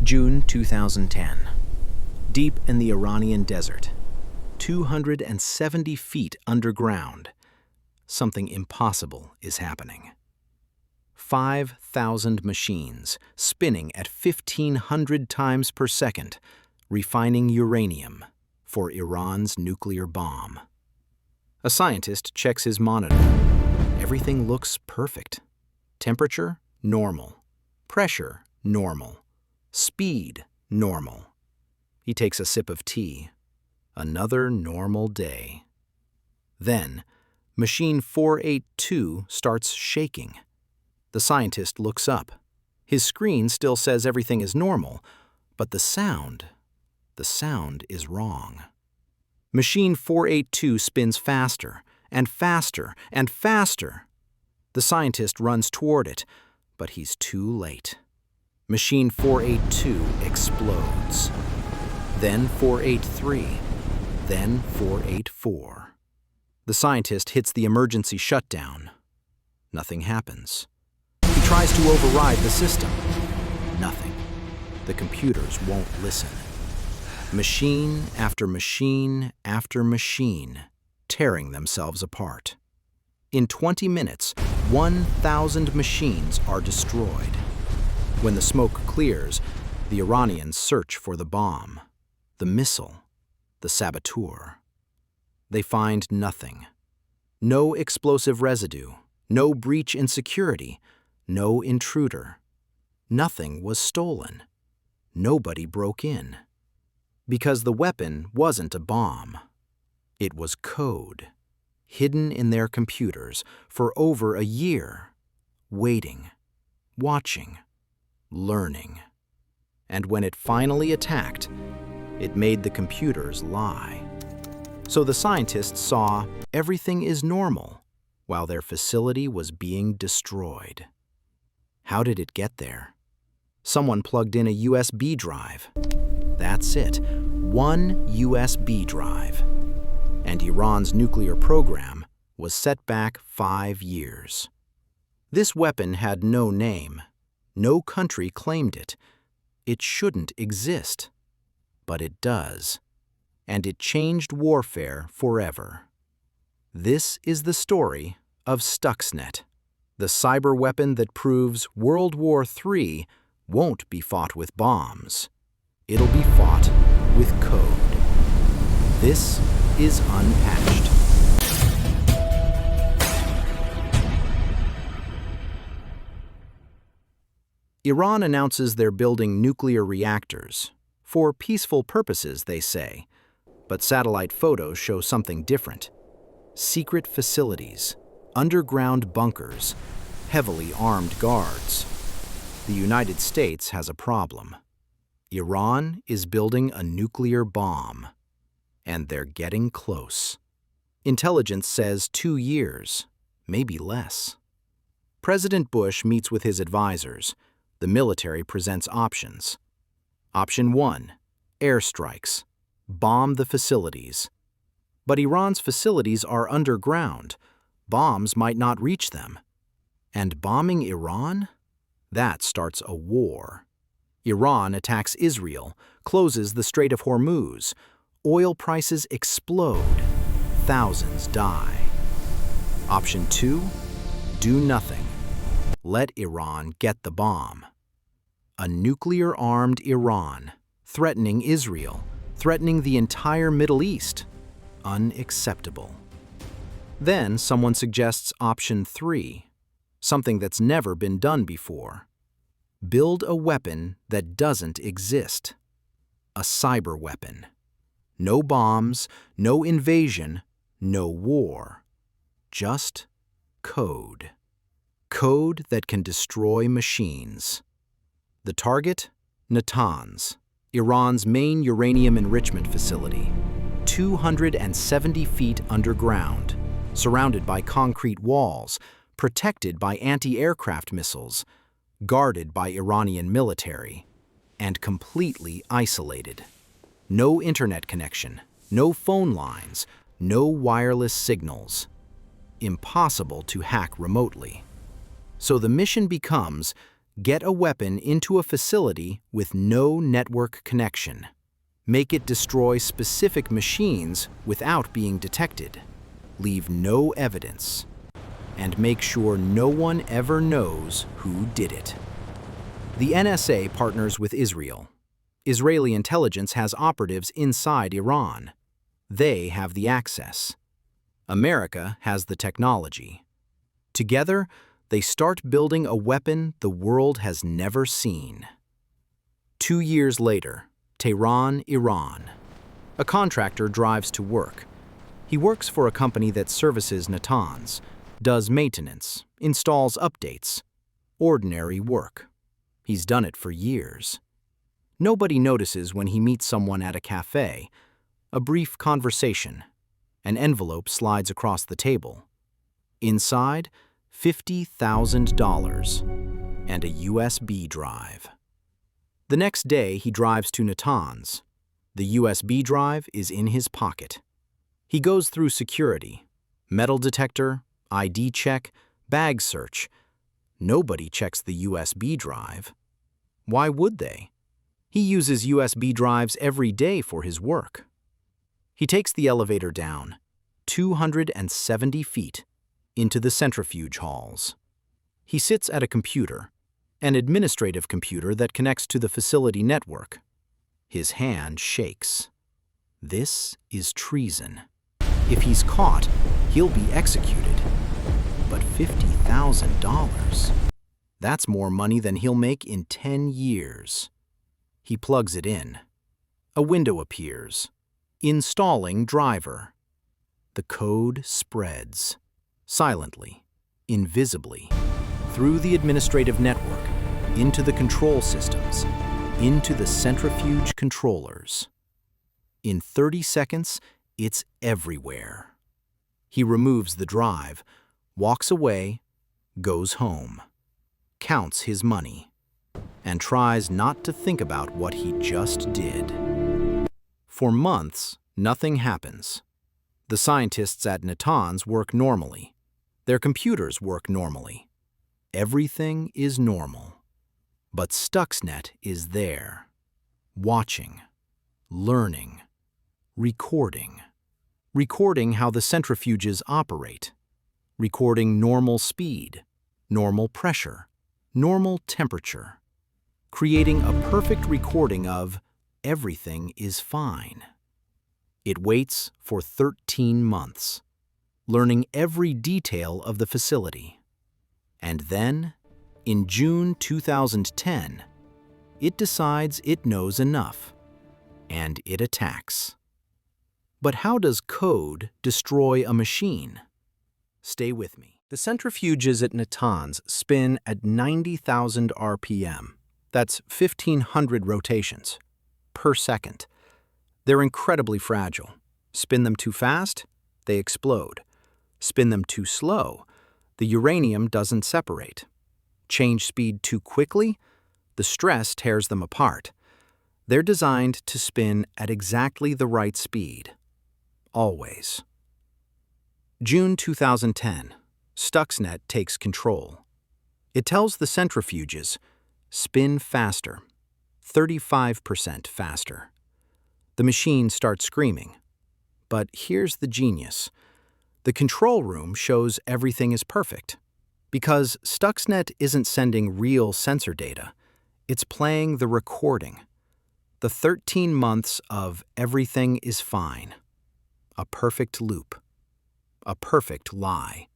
June 2010. Deep in the Iranian desert, 270 feet underground, something impossible is happening. 5,000 machines spinning at 1,500 times per second, refining uranium for Iran's nuclear bomb. A scientist checks his monitor. Everything looks perfect. Temperature, normal. Pressure, normal. Speed, normal. He takes a sip of tea. Another normal day. Then, machine 482 starts shaking. The scientist looks up. His screen still says everything is normal, but the sound is wrong. Machine 482 spins faster and faster and faster. The scientist runs toward it, but he's too late. Machine 482 explodes. Then 483. Then 484. The scientist hits the emergency shutdown. Nothing happens. He tries to override the system. Nothing. The computers won't listen. Machine after machine after machine, tearing themselves apart. In 20 minutes, 1,000 machines are destroyed. When the smoke clears, the Iranians search for the bomb, the missile, the saboteur. They find nothing. No explosive residue, no breach in security, no intruder. Nothing was stolen. Nobody broke in. Because the weapon wasn't a bomb. It was code, hidden in their computers for over a year, waiting, watching, learning. And when it finally attacked, it made the computers lie. So the scientists saw everything is normal while their facility was being destroyed. How did it get there? Someone plugged in a USB drive. That's it, one USB drive. And Iran's nuclear program was set back 5 years. This weapon had no name. No country claimed it. It shouldn't exist. But it does. And it changed warfare forever. This is the story of Stuxnet, the cyber weapon that proves World War III won't be fought with bombs. It'll be fought with code. This is Unpatched. Iran announces they're building nuclear reactors. For peaceful purposes, they say. But satellite photos show something different. Secret facilities, underground bunkers, heavily armed guards. The United States has a problem. Iran is building a nuclear bomb. And they're getting close. Intelligence says 2 years, maybe less. President Bush meets with his advisors. The military presents options. Option 1, airstrikes. Bomb the facilities. But Iran's facilities are underground. Bombs might not reach them. And bombing Iran? That starts a war. Iran attacks Israel, closes the Strait of Hormuz. Oil prices explode. Thousands die. Option 2, do nothing. Let Iran get the bomb. A nuclear-armed Iran, threatening Israel, threatening the entire Middle East. Unacceptable. Then someone suggests option 3, something that's never been done before. Build a weapon that doesn't exist. A cyber weapon. No bombs, no invasion, no war. Just code. Code that can destroy machines. The target? Natanz, Iran's main uranium enrichment facility. 270 feet underground, surrounded by concrete walls, protected by anti-aircraft missiles, guarded by Iranian military, and completely isolated. No internet connection, no phone lines, no wireless signals. Impossible to hack remotely. So the mission becomes Get a weapon into a facility with no network connection. Make it destroy specific machines without being detected. Leave no evidence. And make sure no one ever knows who did it. The NSA partners with Israel. Israeli intelligence has operatives inside Iran. They have the access. America has the technology. Together, they start building a weapon the world has never seen. 2 years later, Tehran, Iran. A contractor drives to work. He works for a company that services Natanz, does maintenance, installs updates. Ordinary work. He's done it for years. Nobody notices when he meets someone at a cafe. A brief conversation. An envelope slides across the table. Inside, $50,000 and a USB drive. The next day, he drives to Natanz. The USB drive is in his pocket. He goes through security, metal detector, ID check, bag search. Nobody checks the USB drive. Why would they? He uses USB drives every day for his work. He takes the elevator down, 270 feet, into the centrifuge halls. He sits at a computer, an administrative computer that connects to the facility network. His hand shakes. This is treason. If he's caught, he'll be executed. But $50,000? That's more money than he'll make in 10 years. He plugs it in. A window appears. Installing driver. The code spreads. Silently, invisibly, through the administrative network, into the control systems, into the centrifuge controllers. In 30 seconds, it's everywhere. He removes the drive, walks away, goes home, counts his money, and tries not to think about what he just did. For months, nothing happens. The scientists at Natanz work normally. Their computers work normally. Everything is normal. But Stuxnet is there, watching, learning, recording how the centrifuges operate, recording normal speed, normal pressure, normal temperature, creating a perfect recording of everything is fine. It waits for 13 months, learning every detail of the facility. And then, in June 2010, it decides it knows enough, and it attacks. But how does code destroy a machine? Stay with me. The centrifuges at Natanz spin at 90,000 RPM. That's 1,500 rotations per second. They're incredibly fragile. Spin them too fast, they explode. Spin them too slow, the uranium doesn't separate. Change speed too quickly, the stress tears them apart. They're designed to spin at exactly the right speed. Always. June 2010, Stuxnet takes control. It tells the centrifuges, spin faster, 35% faster. The machine starts screaming. But here's the genius. The control room shows everything is perfect. Because Stuxnet isn't sending real sensor data, it's playing the recording. The 13 months of everything is fine. A perfect loop. A perfect lie.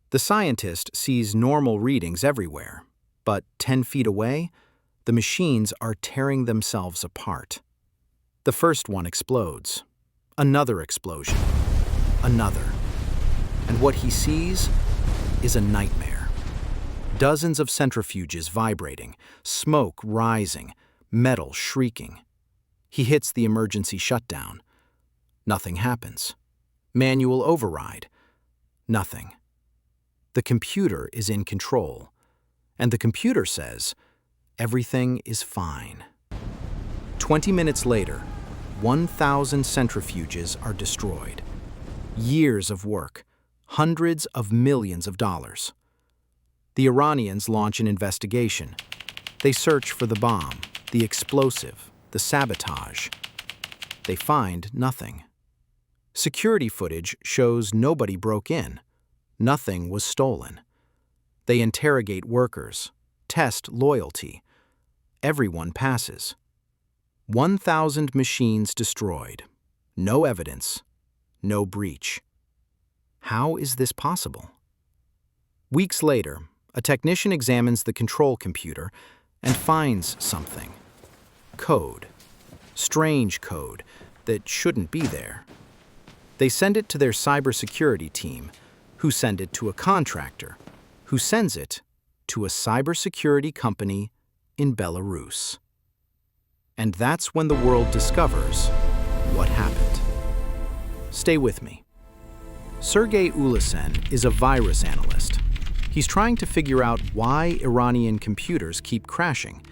The scientist sees normal readings everywhere, but 10 feet away, the machines are tearing themselves apart. The first one explodes. Another explosion. Another. And what he sees is a nightmare. Dozens of centrifuges vibrating, smoke rising, metal shrieking. He hits the emergency shutdown. Nothing happens. Manual override. Nothing. The computer is in control, and the computer says, everything is fine. 20 minutes later, 1,000 centrifuges are destroyed. Years of work, hundreds of millions of dollars. The Iranians launch an investigation. They search for the bomb, the explosive, the sabotage. They find nothing. Security footage shows nobody broke in. Nothing was stolen. They interrogate workers, test loyalty. Everyone passes. 1,000 machines destroyed. No evidence. No breach. How is this possible? Weeks later, a technician examines the control computer and finds something. Code. Strange code that shouldn't be there. They send it to their cybersecurity team, who send it to a contractor, who sends it to a cybersecurity company in Belarus. And that's when the world discovers what happened. Stay with me. Sergey Ulasen is a virus analyst. He's trying to figure out why Iranian computers keep crashing,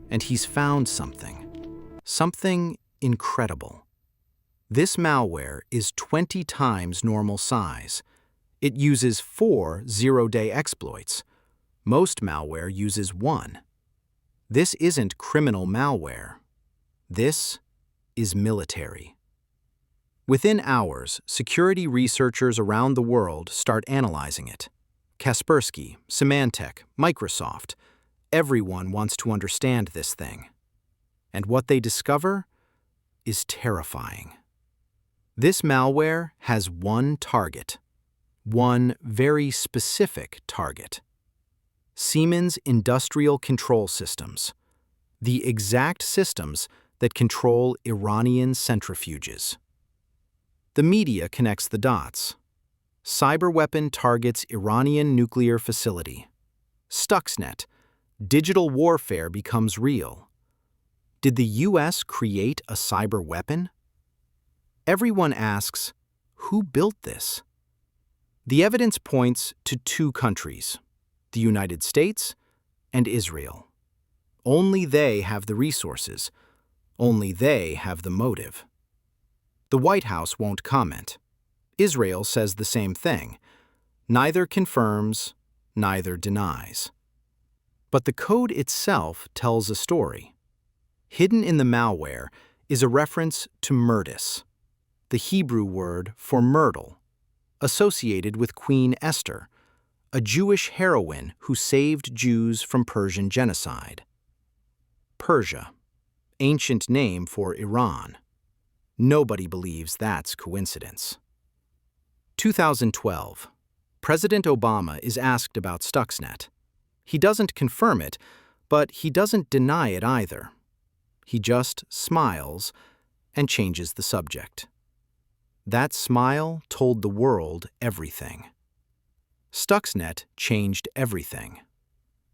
and he's found something incredible. This malware is 20 times normal size. It uses 4 zero-day exploits. Most malware uses 1. This isn't criminal malware. This is military. Within hours, security researchers around the world start analyzing it. Kaspersky, Symantec, Microsoft, everyone wants to understand this thing. And what they discover is terrifying. This malware has one target, one very specific target. Siemens Industrial Control Systems, the exact systems that control Iranian centrifuges. The media connects the dots. Cyberweapon targets Iranian nuclear facility. Stuxnet, digital warfare becomes real. Did the US create a cyber weapon? Everyone asks, who built this? The evidence points to 2 countries, the United States and Israel. Only they have the resources. Only they have the motive. The White House won't comment. Israel says the same thing. Neither confirms, neither denies. But the code itself tells a story. Hidden in the malware is a reference to Murdis, the Hebrew word for myrtle, associated with Queen Esther, a Jewish heroine who saved Jews from Persian genocide. Persia, ancient name for Iran. Nobody believes that's coincidence. 2012. President Obama is asked about Stuxnet. He doesn't confirm it, but he doesn't deny it either. He just smiles and changes the subject. That smile told the world everything. Stuxnet changed everything.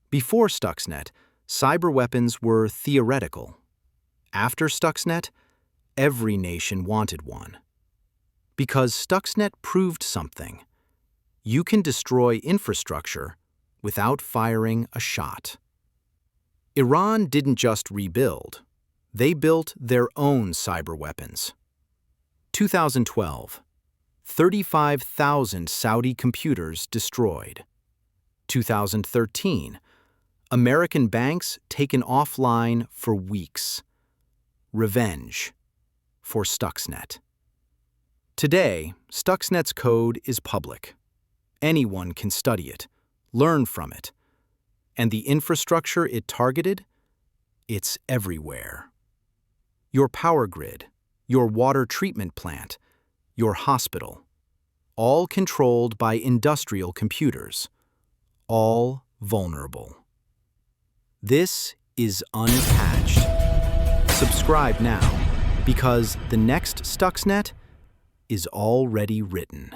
Before Stuxnet, cyber weapons were theoretical. After Stuxnet, every nation wanted one. Because Stuxnet proved something. You can destroy infrastructure without firing a shot. Iran didn't just rebuild. They built their own cyber weapons. 2012. 35,000 Saudi computers destroyed. 2013. American banks taken offline for weeks. Revenge for Stuxnet. Today, Stuxnet's code is public. Anyone can study it, learn from it. And the infrastructure it targeted? It's everywhere. Your power grid, your water treatment plant, your hospital, all controlled by industrial computers, all vulnerable. This is Unpatched. Subscribe now, because the next Stuxnet is already written.